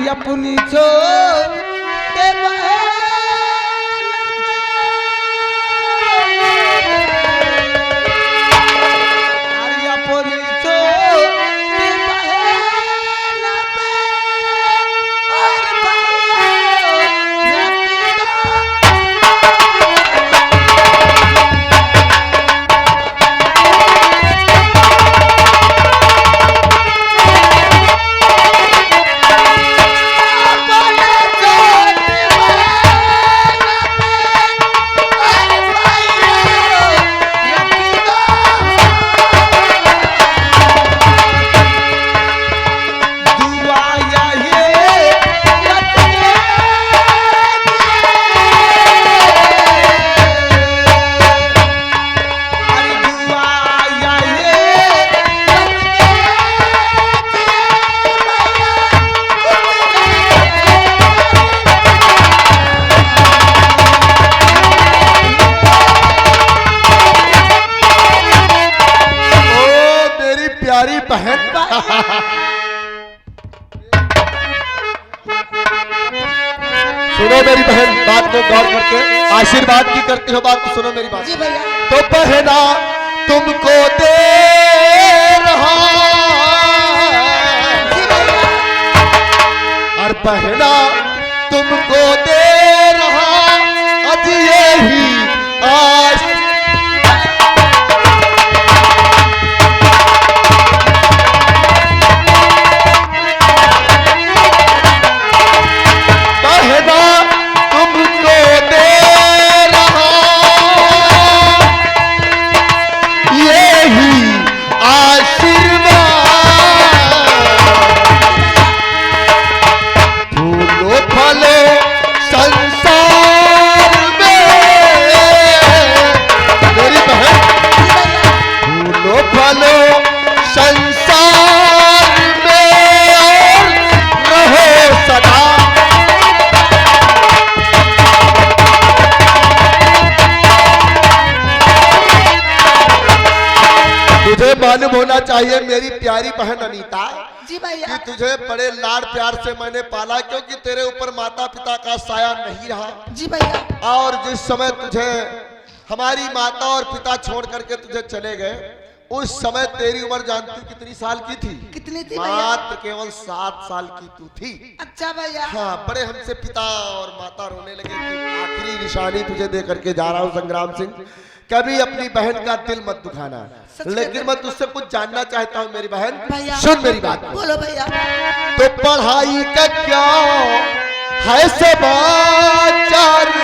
अरे अपनी छोटे अरे अपनी छोटे सुनो मेरी बहन, बात को गौर करके आशीर्वाद की करती हो, बात को सुनो मेरी बात। जी भैया। तो बहना तुमको दे रहा और बहना तुमको दे रहा आज यही आश मालूम होना चाहिए मेरी प्यारी बहन अनीता जी भैया कि तुझे बड़े लाड प्यार से मैंने पाला, क्योंकि तेरे ऊपर माता पिता का साया नहीं रहा। जी भैया। और जिस समय तुझे हमारी माता और पिता छोड़ करके तुझे चले गए, उस समय तेरी उम्र जानती कितनी साल की थी? कितनी थी? मात्र केवल 7 साल की तू थी। अच्छा भैया। हाँ, बड़े हमसे पिता और माता रोने लगे कि आखिरी निशानी तुझे दे करके जा रहा हूँ संग्राम सिंह, कभी अपनी बहन का दिल मत दुखाना। लेकिन मैं तुझसे कुछ जानना चाहता हूँ मेरी बहन, सुन मेरी बात। बोलो भैया। तो पढ़ाई का क्या है समाचार?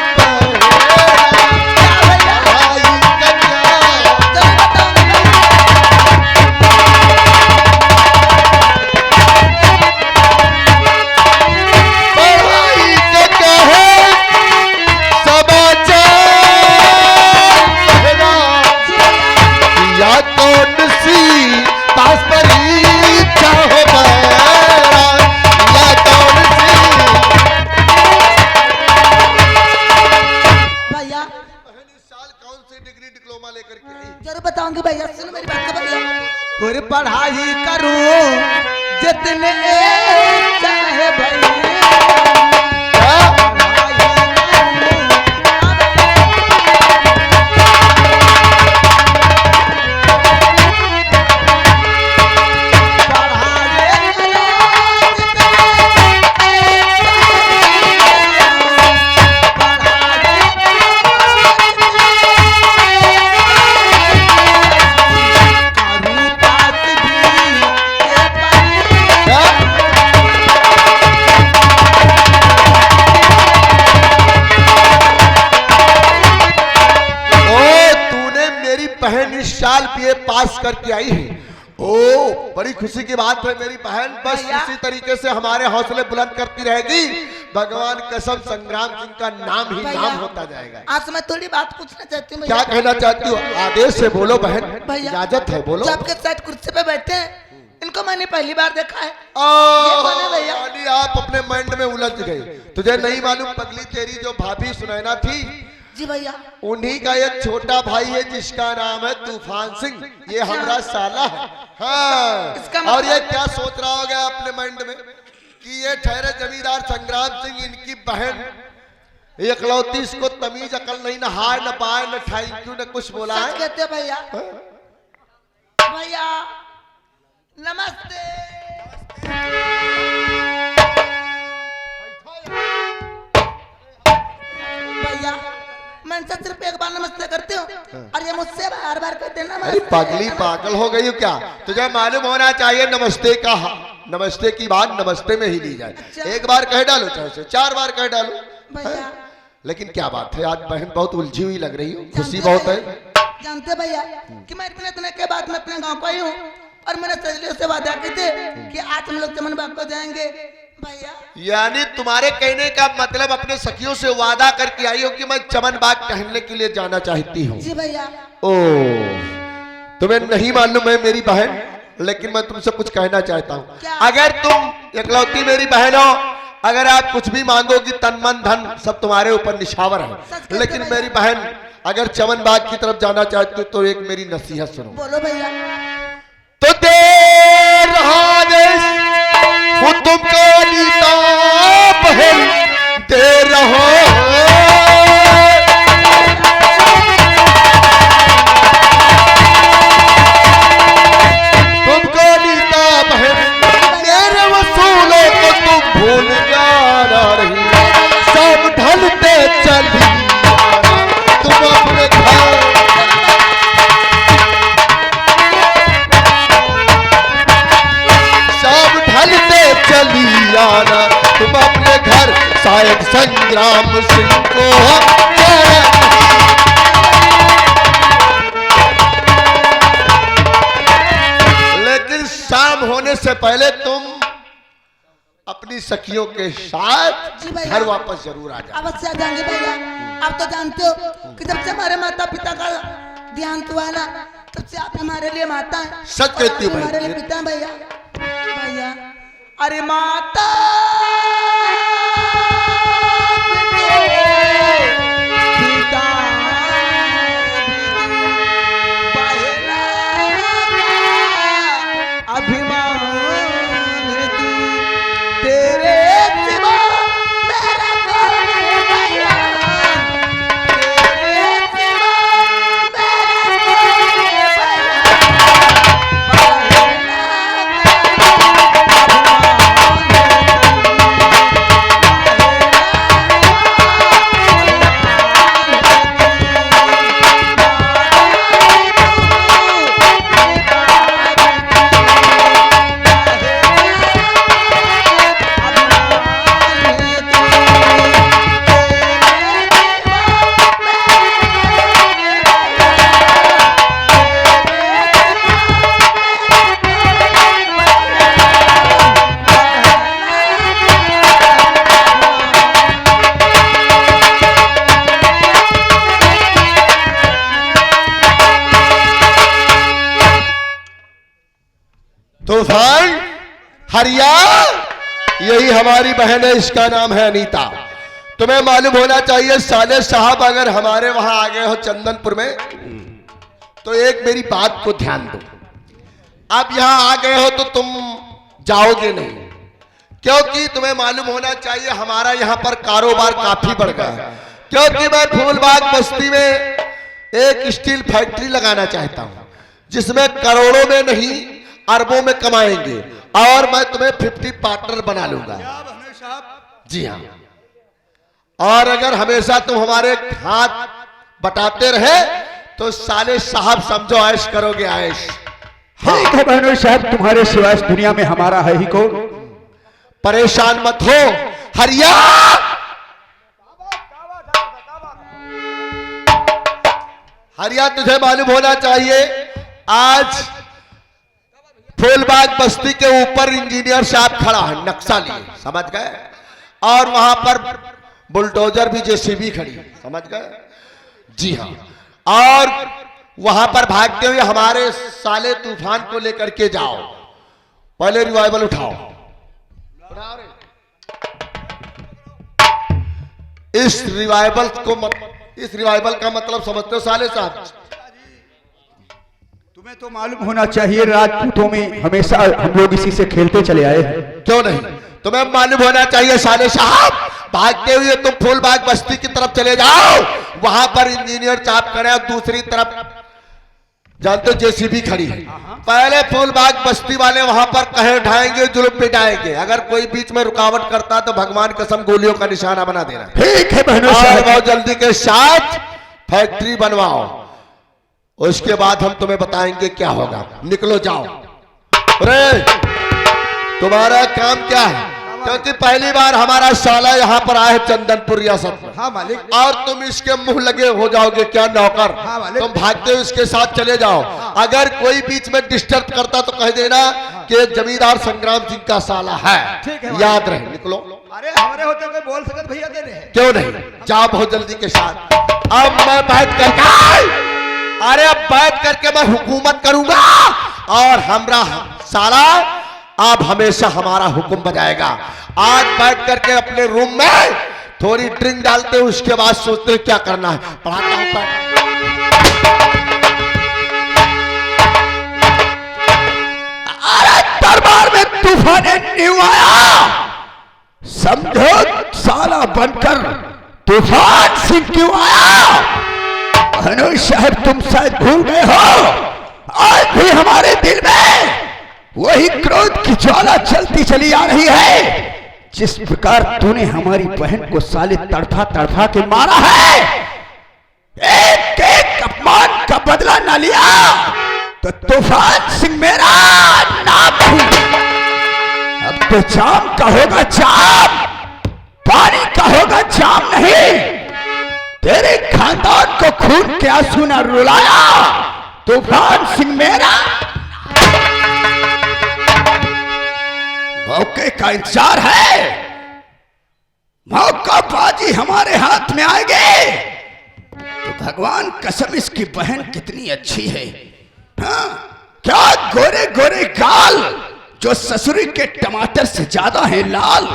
जरूर बताऊंगी भैया, सुनो मेरी बात का भैया। और पढ़ाई करूं जितने चाहे भैया, साल बीए पास करके आई है। ओ बड़ी खुशी की बात है मेरी बहन, बस इसी तरीके से हमारे हौसले बुलंद करती रहेगी, भगवान कसम संग्राम सिंह का नाम ही नाम होता जाएगा। आज मैं थोड़ी बात पूछना चाहती हूँ। क्या कहना चाहती हो? आदेश से बोलो बहन, इजाजत है, बोलो। आपके साथ कुर्सी पे बैठे हैं, इनको मैंने पहली बार देखा है। यानी आप अपने माइंड में उलझ गए। तुझे नहीं मालूम पगली, तेरी जो भाभी सुनैना थी जी भैया, उन्हीं का एक छोटा भाई है जिसका नाम है तूफान सिंह, ये हमारा साला है। हाँ, और ये क्या सोच रहा होगा अपने माइंड में कि ये ठहरे जमींदार संग्राम सिंह, इनकी बहन एकलौती, इसको तमीज अकल नहीं, न हाय न पाए न थैंक यू न कुछ बोला सच है। कहते हो भैया। भैया नमस्ते। भैया मैं इनसे सिर्फ एक बार नमस्ते करती हूँ और ये मुझसे बार बार कहते हैं अरे नमस्ते। पागली पागल हो गई हो क्या? तुझे मालूम होना चाहिए नमस्ते का, नमस्ते की बात नमस्ते में ही ली जाए। अच्छा। एक बार कह डालो चाहे उसे 4 बार कह डालो। भैया लेकिन क्या बात है, आज बहन बहुत उलझी हुई लग रही हो, खुशी जानते बहुत है। भैया- जानते भैया कि मैं इतने के बाद में अपने गांव को आई हूँ और मैंने सहेलियों से वादा की थी कि आज हम लोग चमन बाग को जाएंगे। भैया यानी तुम्हारे कहने का मतलब अपने सखियों से वादा करके आई हो कि मैं चमन बाग टहलने के लिए जाना चाहती हूँ। जी भैया। ओ, तुम्हें नहीं मालूम है मेरी बहन, लेकिन मैं तुमसे कुछ कहना चाहता हूँ। क्या? अगर तुम एकलौती मेरी बहन हो, अगर आप कुछ भी मांगोगी तन मन धन सब तुम्हारे ऊपर निछावर सच है। कहते लेकिन भैया। मेरी बहन अगर चमन बाग की तरफ जाना चाहती हो तो एक मेरी नसीहत सुनो। बोलो भैया। तो देर रहा देश वो तुमको नीता बहन दे रहो। तुमको नीता बहन मेरे वसूलों को तुम भूल जाना रही, सब ढलते चली तुम अपने घर। सब ढलते चली आना तुम अपने घर, शायद संग्राम सिंह को लेकिन शाम होने से पहले तुम अपनी सखियों के साथ जी भैया। घर वापस जरूर आ जाओ। अवश्य आ जाएंगे भैया। आप तो जानते हो कि जब से हमारे माता पिता का देहांत हुआ ना, तब से आप हमारे लिए माता हैं। सच कहती हो और आप हमारे भाई। लिए पिता हैं भैया। भैया अरे माता पिता पहला अभिमान तू, तेरे सिवा मेरा कौन है भैया, तेरे सिवा मेरा कौन है भैया, तूफान हरिया, यही हमारी बहन है, इसका नाम है अनीता। तुम्हें मालूम होना चाहिए साले साहब अगर हमारे वहां आ गए हो चंदनपुर में, तो एक मेरी बात को ध्यान दो। अब यहां आ गए हो तो तुम जाओगे नहीं, क्योंकि तुम्हें मालूम होना चाहिए हमारा यहां पर कारोबार काफी बढ़ गया है। क्योंकि मैं फूलबाग बस्ती में एक स्टील फैक्ट्री लगाना चाहता हूं, जिसमें करोड़ों में नहीं अरबों में कमाएंगे, और मैं तुम्हें 50 पार्टनर बना लूंगा। जी हाँ, और अगर हमेशा तुम हमारे हाथ बटाते रहे तो साले साहब समझो ऐश करोगे ऐश। ठीक है बहनों साहब, तुम्हारे सिवा इस दुनिया में हमारा है ही कौन। परेशान मत हो हरिया। हरिया तुझे मालूम होना चाहिए आज फूलबाग बस्ती के ऊपर इंजीनियर साहब खड़ा है नक्शा लिए, समझ गए, और वहां पर बुलडोजर भी जेसीबी खड़ी है, समझ गए। जी हाँ, और वहां पर भागते हुए हमारे साले तूफान को लेकर के जाओ। पहले रिवाइवल उठाओ। इस रिवाइवल का मतलब समझते हो साले साहब? तुम्हें तो मालूम होना चाहिए राजपूतों में हमेशा हम लोग इसी से खेलते चले आए हैं। क्यों नहीं, तुम्हें मालूम होना चाहिए साले साहब। भागते हुए तुम फूलबाग बस्ती की तरफ चले जाओ, वहां पर इंजीनियर चाप खड़े और दूसरी तरफ जानते हो जेसीबी खड़ी है। पहले फूलबाग बस्ती वाले वहां पर कहे उठाएंगे, जुल्म पिटाएंगे। अगर कोई बीच में रुकावट करता तो भगवान कसम गोलियों का निशाना बना देना। ठीक है बहनों और साहब। बहुत जल्दी के साथ फैक्ट्री बनवाओ, उसके बाद हम तुम्हें बताएंगे क्या होगा। निकलो जाओ। अरे तुम्हारा काम क्या है? क्योंकि पहली बार हमारा साला यहाँ पर आया है चंदनपुर रियासत में। हाँ मालिक। और तुम इसके मुंह लगे हो जाओगे क्या नौकर? हाँ मालिक। तुम भागते हुए इसके साथ चले जाओ। अगर कोई बीच में डिस्टर्ब करता तो कह देना कि जमींदार संग्राम सिंह का साला है। ठीक है। याद रहे। निकलो। अरे हमारे होते कोई बोल सकत भैया दे रहे। क्यों नहीं, जाओ बहुत जल्दी के साथ। अब मैं बैठ करके, अरे अब बैठ करके मैं हुकूमत करूंगा और हमरा साला अब हमेशा हमारा हुक्म बजाएगा। आज बैठ करके अपने रूम में थोड़ी ड्रिंक डालते हैं, उसके बाद सोचते हैं क्या करना है। पढ़ाता हूं अरे दरबार में तूफान न्यू आया, समझो साला बनकर तूफान सिंह क्यों आया। बहनों साहब तुम शायद भूल गए हो, आज भी हमारे दिल में वही क्रोध की ज्वाला चलती चली आ रही है। जिस प्रकार तूने हमारी बहन को साले तड़फा तड़फा के मारा है, एक एक अपमान का बदला न लिया तो तूफान सिंह मेरा नाम नहीं। अब तो जाम का होगा जाम, पानी का होगा जाम नहीं। तेरे खानदान को खून के आंसू न रुलाया तूफान सिंह मेरा। मौके का इंतजार है, मौका बाजी हमारे हाथ में आएंगे तो भगवान कसम इसकी बहन कितनी अच्छी है। हाँ, क्या गोरे गोरे गाल जो ससुरी के टमाटर से ज्यादा है लाल।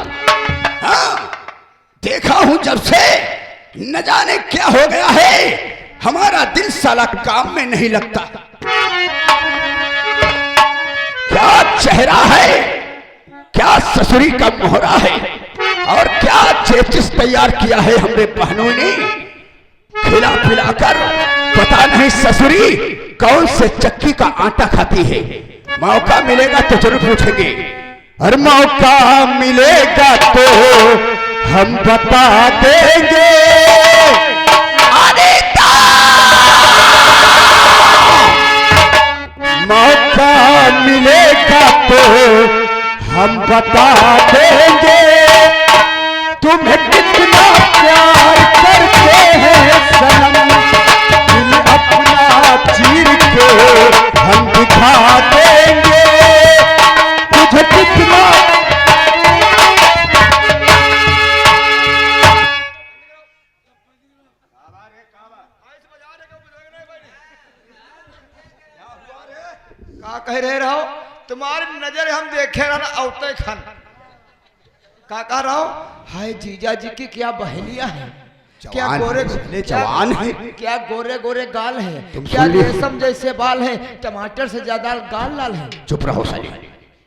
हाँ, देखा हूं जब से न जाने क्या हो गया है, हमारा दिल साला काम में नहीं लगता। क्या चेहरा है, क्या ससुरी का मोहरा है और क्या चेचिस तैयार किया है हमरे बहनों ने। खिला पिलाकर पता नहीं ससुरी कौन से चक्की का आटा खाती है। मौका मिलेगा तो जरूर पूछेंगे, और मौका मिलेगा तो हम बता देंगे। अनीता, मौका मिलेगा तो हम बता देंगे तुम्हें कितना प्यार करते हैं सनम। दिल अपना चीर के हम दिखा देंगे तुझे कितना। का कह रहे रहो, तुम्हारी नजर हम देखे रहा औते खान। का कह रहा हो, हाय जीजा जी की क्या बहनियां हैं, क्या गोरे जवान है, क्या गोरे गोरे गाल है, तुम क्या सुन ली। रेशम जैसे बाल है, टमाटर से ज्यादा गाल लाल है, चुप रहो साले।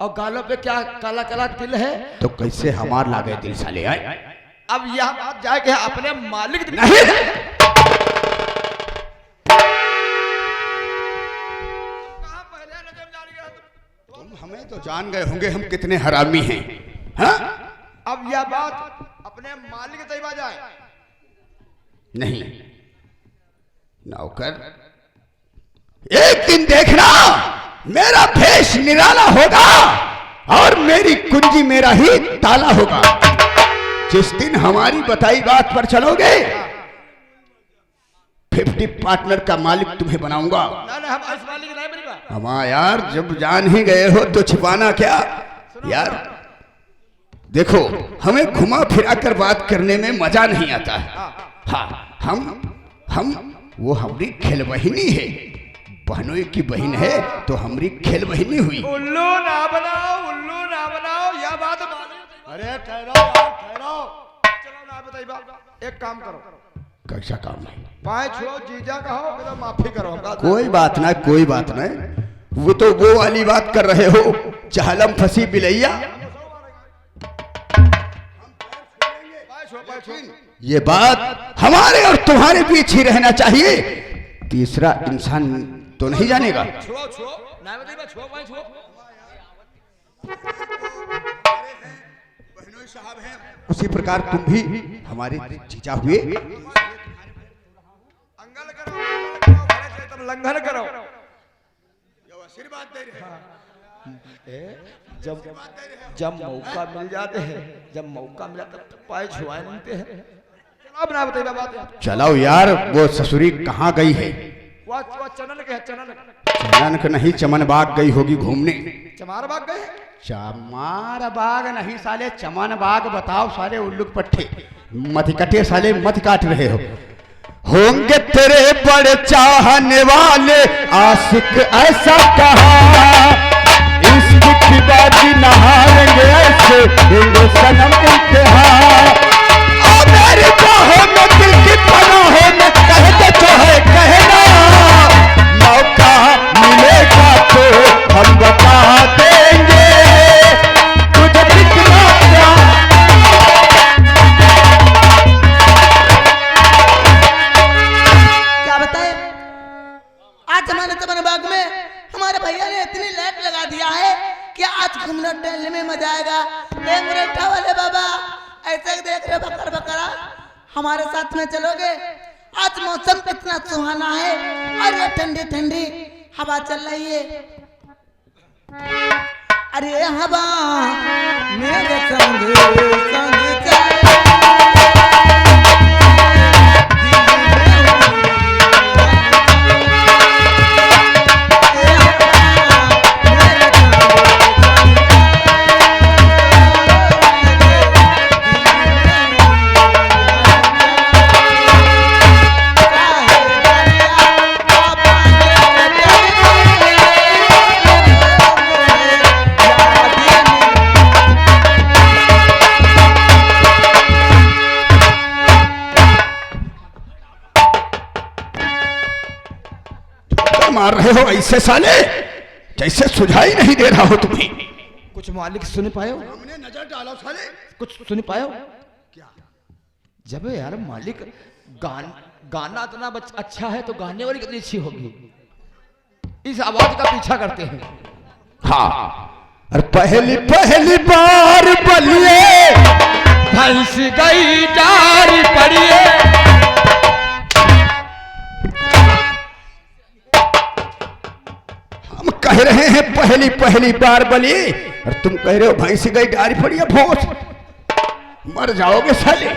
और गालों पे क्या काला काला तिल है। तो कैसे हमार लागे दिल साले आए। अब यह बात जाके अपने मालिक नहीं, तुम हमें तो जान गए होंगे हम कितने हरामी हैं। हाँ? अब यह बात अपने मालिक तैबा जाए। नहीं नौकर, एक दिन देखना मेरा भेष निराला होगा और मेरी कुंजी मेरा ही ताला होगा। जिस दिन हमारी बताई बात पर चलोगे 50 पार्टनर का मालिक तुम्हें बनाऊंगा। ना ना, हम इस मालिक नहीं बनेगा। हमारा यार जब जान ही गए हो तो छिपाना क्या यार। देखो हमें घुमा फिरा कर बात करने में मजा नहीं आता है। हाँ, हम वो हमारी खेलबहिनी है, बहनों की बहन है तो हमारी खेलबहिनी हुई। उल्लू ना बनाओ, यह बात मालिक। अरे ठहराओ यार, ठहराओ। चलो ना बताइबा, एक काम करो, कैसा काम है? पाए छुओ जीजा कहो तो माफी करो। कोई बात ना, कोई बात नहीं। वो तो वो वाली बात कर रहे हो, चाहलम फंसी बिलैया। ये बात हमारे और तुम्हारे बीच ही रहना चाहिए, तीसरा इंसान तो नहीं जानेगा। छुओ छुओ ना बताइए, मैं छुओ भाई छुओ। उसी प्रकार तुम भी हमारे जीजा हुए। अंगल करो, भले से तुम लंघन करो। आशीर्वाद दे रहे जब जब मौका मिल जाते हैं, जब मौका मिला तब तो पाए छुआ मिलते हैं। चलो अब ना बताइए बात। चलो यार, वो ससुरी कहाँ गई है? वो चनन के है, चनन चनन को नहीं, चमन बाग गई होगी घूमने। चमार बाग गए? चमार बाग नहीं साले, चमन बाग बताओ साले उल्लू पट्टे, मत कटे साले, मत काट रहे हो। होंगे तेरे बड़े चाहने वाले आशिक ऐसा कहा, इश्क की बाजी नहाएंगे ऐसे देंगे सनम इम्तिहान। और मेरी बाहों में दिल की पनाहों में कहते जो है कहना, मौका मिलेगा तो हम बता देंगे तुझे कितना प्यार। क्या बताए, आज हमारे चमन बाग में हमारे भैया ने इतनी लाइट लगा दिया है कि आज घूमने टहलने में मजा आएगा। एक मुरेठा वाले बाबा ऐसे देख रहे बकर बकरा, हमारे साथ में चलोगे? आज मौसम कितना सुहाना है और ये ठंडी ठंडी हवा चल रही है। अरे हवा मेरे संग संग चल, मार रहे हो ऐसे साले जैसे सुझाई नहीं दे रहा हो तुम्हें। कुछ मालिक सुन पायो? हमने नजर डालो साले। कुछ सुन पायो क्या? जब यार मालिक गाना इतना अच्छा है तो गाने वाली कितनी अच्छी होगी। इस आवाज का पीछा करते हैं। हाँ, और पहली पहली बार बलिए भैंस गई डारी पड़िए, हम कह रहे हैं पहली पहली बार बलिए और तुम कह रहे हो भैंस गई डारी पड़ी है। भोंस मर जाओगे साले।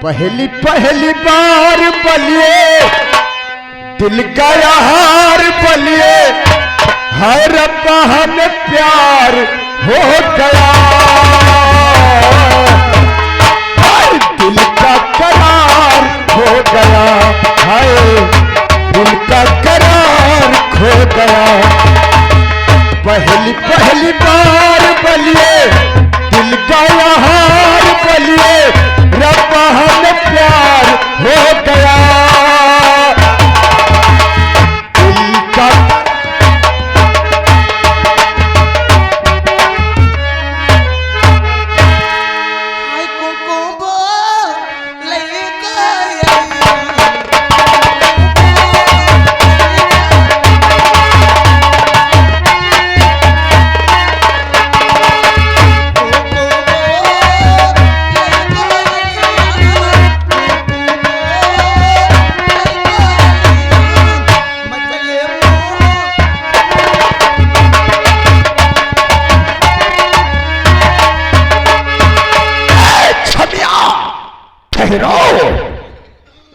पहली पहली बार बलिए दिल का हार बलिए, हाय रब्बा हमें प्यार हो गया, हाय दिल का करार हो गया, हाय दिल का करार खो गया। पहली पहली बार बलिए दिल का हार बलिए, रब्बा हमें प्यार हो गया, दिल का आई कुकुबो लेके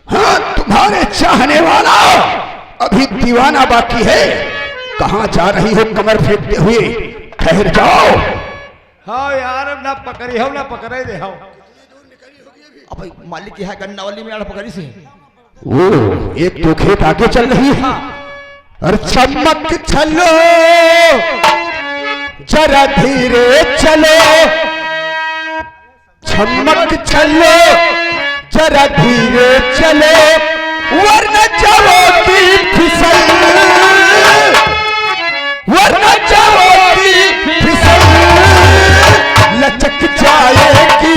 हाँ, तुम्हारे चाहने वाला अभी दीवाना बाकी है। कहाँ जा रही हो कमर फेंकते हुए? ठहर जाओ। हाँ यार ना पकड़ी हो ना पकड़े दे हो। अब मालिक की है गन्ना वाली में पकड़ी से। वो एक तो खेत आगे चल रही है और चमक चलो जरा धीरे चलो, चमक चलो जरा धीरे चलो, वरना जाओगी फिसल, वरना जाओगी फिसल, लचक जाएगी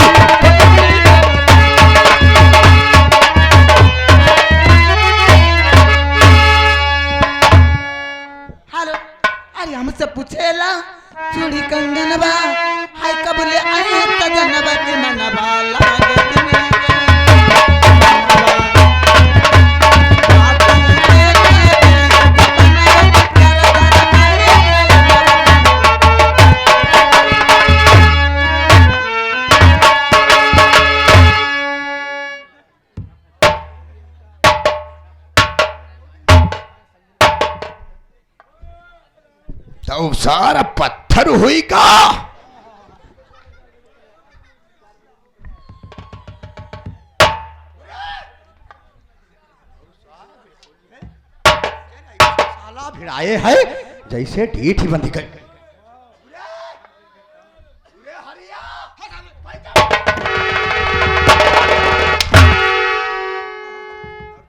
करेला चूड़ी कंगनबा हाय कबले आई तजनबा के मनबा लागे दिने तो सारा पत्थर हुई का साला भिड़ाए है जैसे ढीठ ही बंदी गई।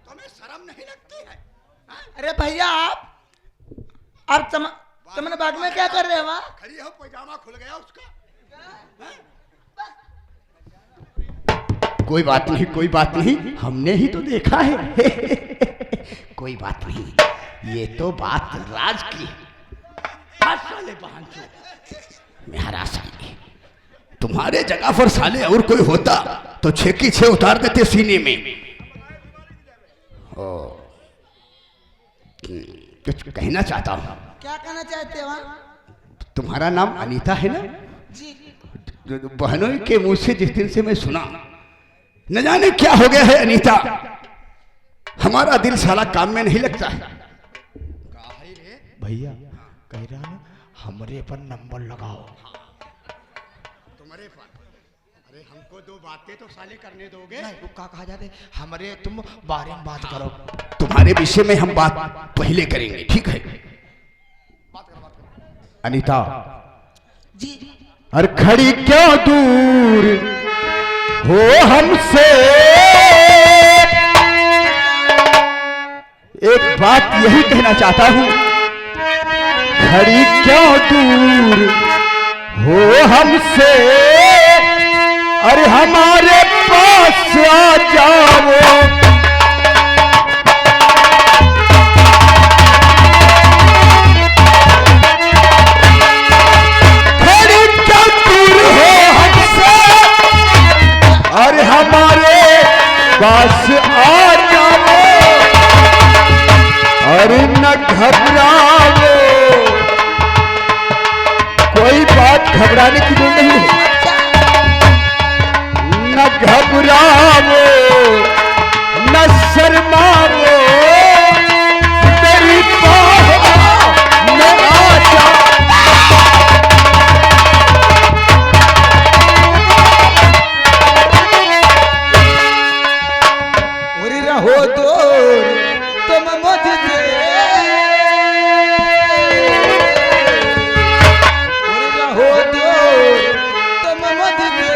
तुम्हें शर्म नहीं लगती है? अरे भैया आप तुमने बाग में क्या कर रहे हो वहाँ? खड़ी हो, पैजामा खुल गया उसका। कोई बात नहीं, कोई बात नहीं, हमने ही तो देखा है। कोई बात नहीं, ये तो बात राज की है। साले मेहरा साले, तुम्हारे जगह पर साले और कोई होता तो 6 की 6 उतार देते सीने में। कुछ कहना चाहता हूँ। क्या कहना चाहते हो? तुम्हारा नाम अनीता है ना? जी। बहनों के मुंह से जिस दिन से मैं सुना, न जाने क्या हो गया है अनीता, हमारा दिल साला काम में नहीं लगता है। भैया कह रहा ना हमरे पर नंबर लगाओ। तुम्हारे पर? अरे हमको 2 बातें तो साले करने दोगे? नहीं वो कहा जाते हमरे तुम बारे में बात करो। तुम्हारे विषय में हम बात पहले करेंगे, ठीक है? अनीता जी। अरे खड़ी क्यों दूर हो हमसे, एक बात यही कहना चाहता हूं, खड़ी क्यों दूर हो हमसे, अरे हमारे पास आ जाओ। अरे हमारे पास आ जाओ, अरे न घबराओ, कोई बात घबराने की जरूरत नहीं है। न घबराओ न शर्माओ, मेरी बाहों में आ जाओ। हो दूर तुम मुझसे, हो दूर तुम मुझसे,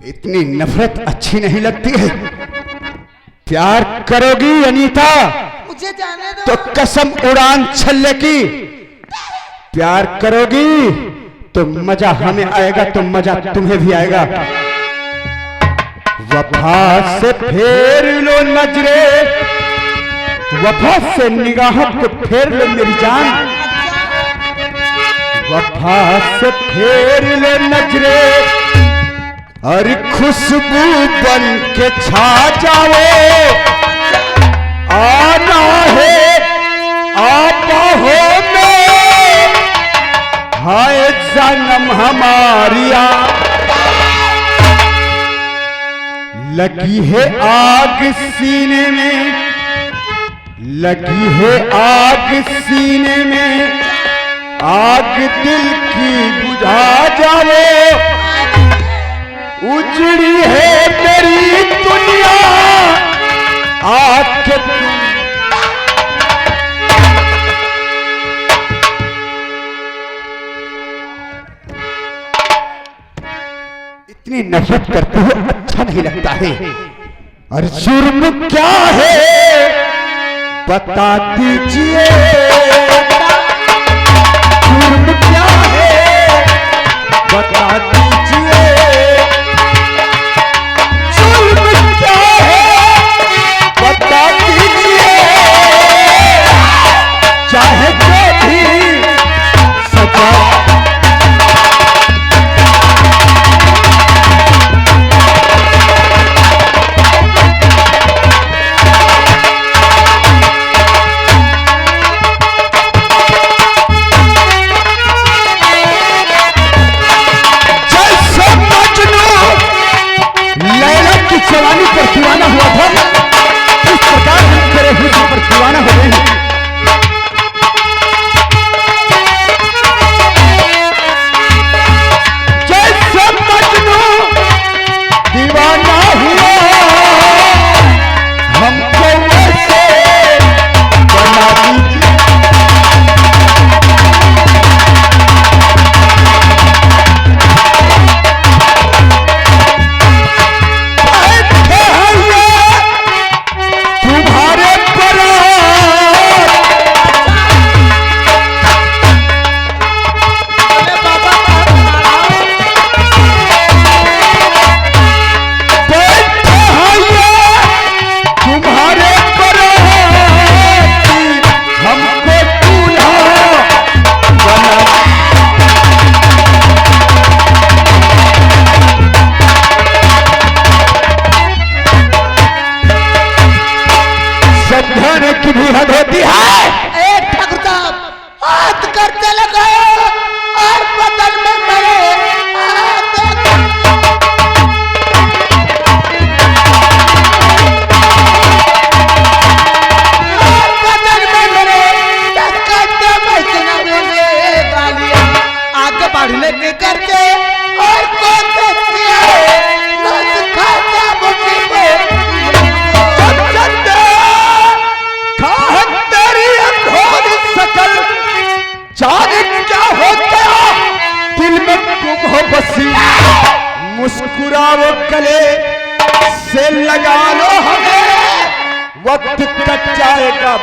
इतनी नफरत अच्छी नहीं लगती है। प्यार करोगी अनीता मुझे जाने दो। तो कसम उड़ान छल्ले की, प्यार करोगी तो मजा हमें आएगा तो मजा तुम्हें भी आएगा। वफा से फेर लो नजरे, वफा से निगाहों को फेर लो मेरी जान, वफा से फेर लो नजरे, और खुशबू बन के छा जाओ। आना है आप हो में, हाय सनम हमारिया लगी है आग सीने में, लगी है आग सीने में, आग दिल की बुझा जाओ, उजड़ी है तेरी दुनिया आग के इतनी नफरत करते हो अच्छा नहीं लगता है। और जुर्म क्या है बता दीजिए, जुर्म क्या है बता दीजिए, जुर्म क्या है बता दीजिए, चाहे जो भी सजा जवानी पर दीवाना हुआ था, इस प्रकार हम तेरे हुस्न पर दीवाना हो गए हैं। जैसे मजनू दीवाना हुआ हमको वैसे बना दीजिए। समझाने की भी हद होती है। ठाकुर साहब हाथ करते लगाओ और बदल में मरे बदल में मरे आगे बढ़ने के करके और मुस्कुराओ गले से लगा लो हमें, वक्त कट जाएगा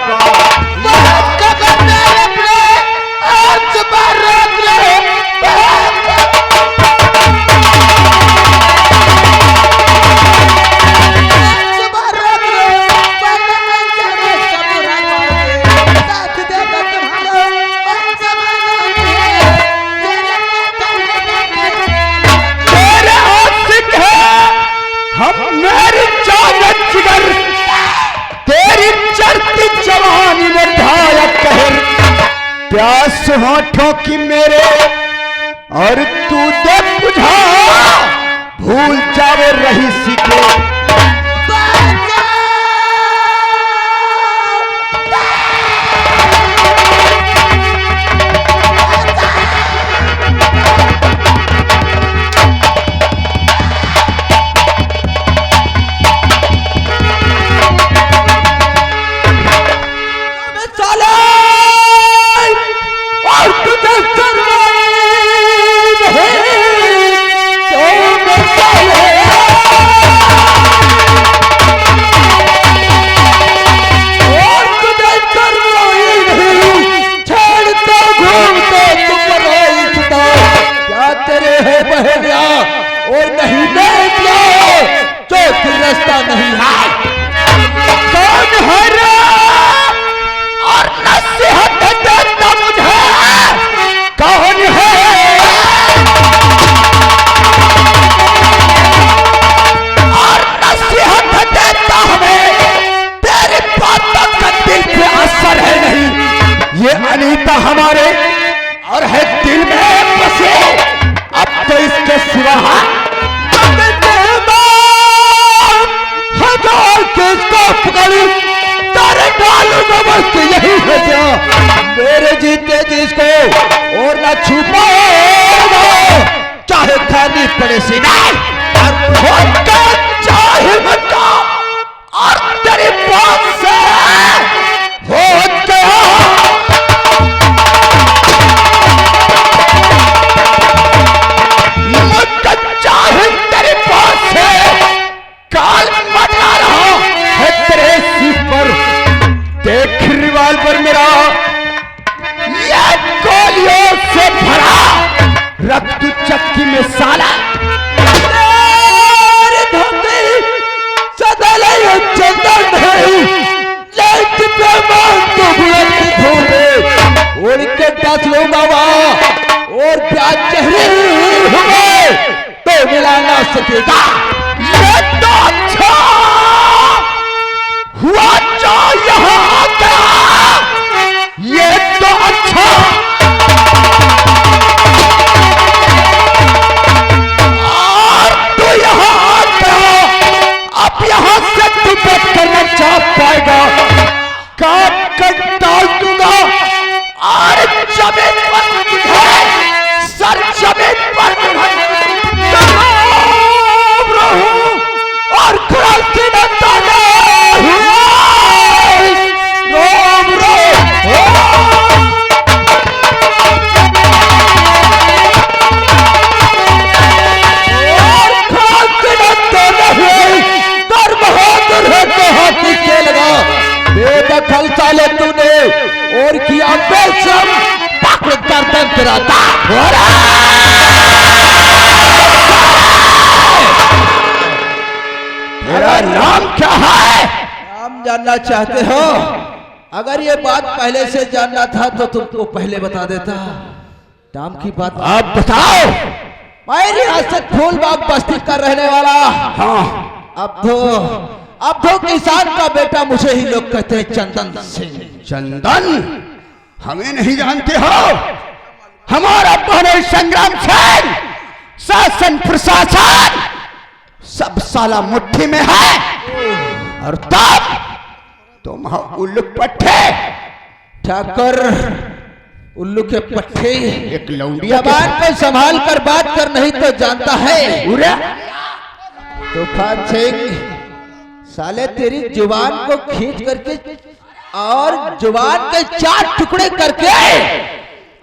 मेरी जान जिगर तेरी चढ़ती जवानी में ढाया कहर, प्यास होठों की मेरे और तू दे बुझा, भूल जाओ रही सीखे। और नहीं देख लो तो फिर रास्ता नहीं है। कौन है रे और नसीहत देता मुझे, कौन है और नसीहत देता हमें, तेरी बातों का दिल पे असर है नहीं। ये अनीता हमारे और है दिल में बसे छुपा चाहे खाली पड़े सीना चाहे मक्का और तेरे पास से हो गया मक्का चाहे तेरे पास से काल मचा रहा है तेरे सिर पर देख रिवाल्वर मेरा ये गोलियों से भरा रक्त चक्की में साला उड़ के दस लो बाबा और प्याज चेहरे हुए तो मिला ना सकेगा ये तो अच्छा हुआ जो यहाँ आ गया ये तो अच्छा और तू यहाँ आ गया अब यहाँ से तू बच करना चाह पाएगा काम कर डाल दूंगा और जमीन पर सर जमीन पर और क्रांति में बेदखल साले तूने और किया बेशम पकड़ कर तेरा तेरा नाम क्या है? नाम जानना चाहते हो? अगर ये बात पहले से जानना था तो तुमको पहले बता देता। नाम की बात आप बताओ। मैं रियासत फूलबाग बस्ती का रहने वाला। हाँ अब तो किसान का बेटा मुझे ही लोग कहते हैं चंदन सिंह। चंदन हमें नहीं जानते हो? हमारा बहनोई संग्राम सिंह शासन प्रशासन सब साला मुट्ठी में है और तब तुम हो उल्लू पट्टे ठाकर उल्लू के पट्टे एक लौंडिया बात पे संभाल कर बात कर नहीं तो जानता है तूफान सिंह साले तेरी जुबान को खींच करके और जुबान के 4 टुकड़े करके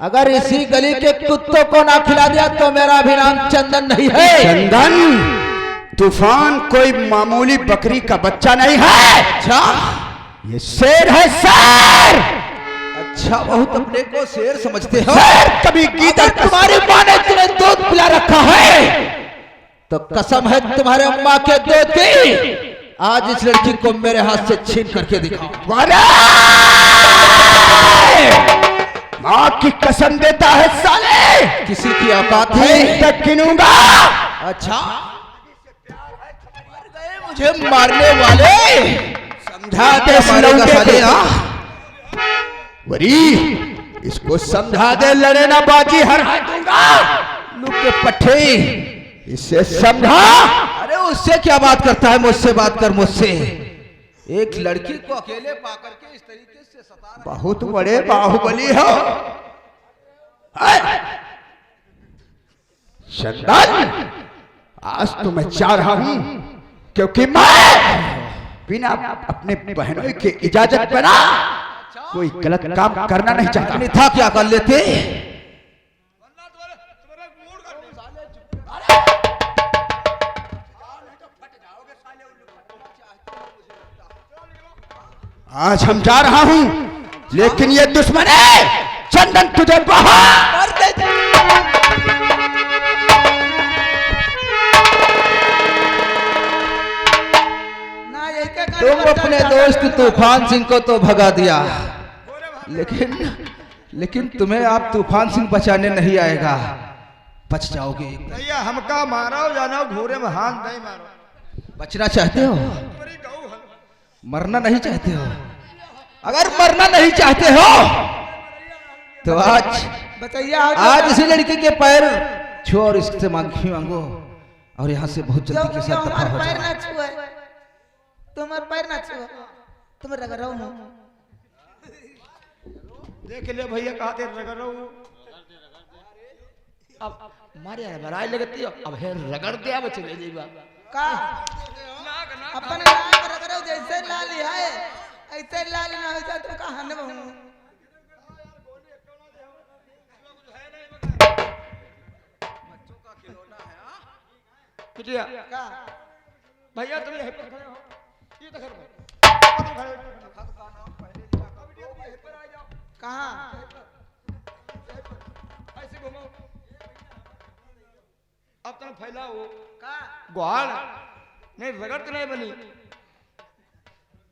अगर इसी गली के कुत्तों को ना खिला दिया तो मेरा भी नाम चंदन नहीं है। चंदन तूफान कोई मामूली बकरी का बच्चा नहीं है। अच्छा ये शेर है शेर। अच्छा बहुत अपने को शेर समझते हो? शेर कभी गीदड़ तुम्हारी माँ ने तुम्हें दूध पिला रखा है तो कसम है तुम्हारे अम्मा के दूध की आज इस लड़की को मेरे हाथ से छीन करके दिखाओ। माँ की कसम देता है साले किसी की औकात है तक गिनूंगा। अच्छा मुझे मारने वाले समझा दे साले। वरी इसको समझा दे लड़े ना बाजी हर दूंगा लुक के पट्टे इससे समझा। अरे उससे क्या बात करता है? मुझसे बात कर मुझसे। एक लड़की को अकेले पाकर के इस तरीके से सता बहुत बड़े बाहुबली हो। चंदन आज तो मैं चाह रहा हूं क्योंकि मैं बिना अपने बहनों की इजाजत बना कोई गलत काम करना नहीं चाहता। नहीं था क्या कर लेते? आज हम जा रहा हूं लेकिन ये दुश्मन है चंदन तुझे बाहर तुम अपने दोस्त तूफान सिंह को तो भगा दिया लेकिन तुम्हें आप तूफान सिंह बचाने नहीं आएगा। बच जाओगे भैया। हमका मारो जाना घोड़े में हाथ नहीं मारो। बचना चाहते हो? मरना नहीं चाहते हो? अगर मरना नहीं चाहते हो तो आज बताइए आज इसी लड़की के पैर छुओ और इससे माफी मांगो और यहाँ से बहुत जल्दी के साथ दफा हो जाओ। तुम्हारे पैर ना छुए तुम रगड़ो मुंह देख ले भैया कहते रगड़ो। अब मारे यार बराई लगती हो अब है रगड़ दे अब चले जाइबा का अपन नाक रगड़ो जैसे लाल है ऐसे लाल ना हो जाए तो कहां न बहु बिटिया का भैया तुम यहीं पर खड़े हो ये तो घर में तुम खड़े कहां ऐसे घूमो अब तुम फैलाओ का गुहार नहीं रगड़ तो नहीं बनी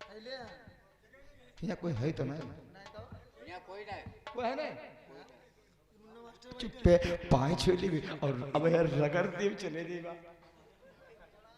पहले यहाँ कोई है तो नहीं कोई है नहीं चुप्पे पाँच छोली भी और अब यार रगड़ दी चले दी बा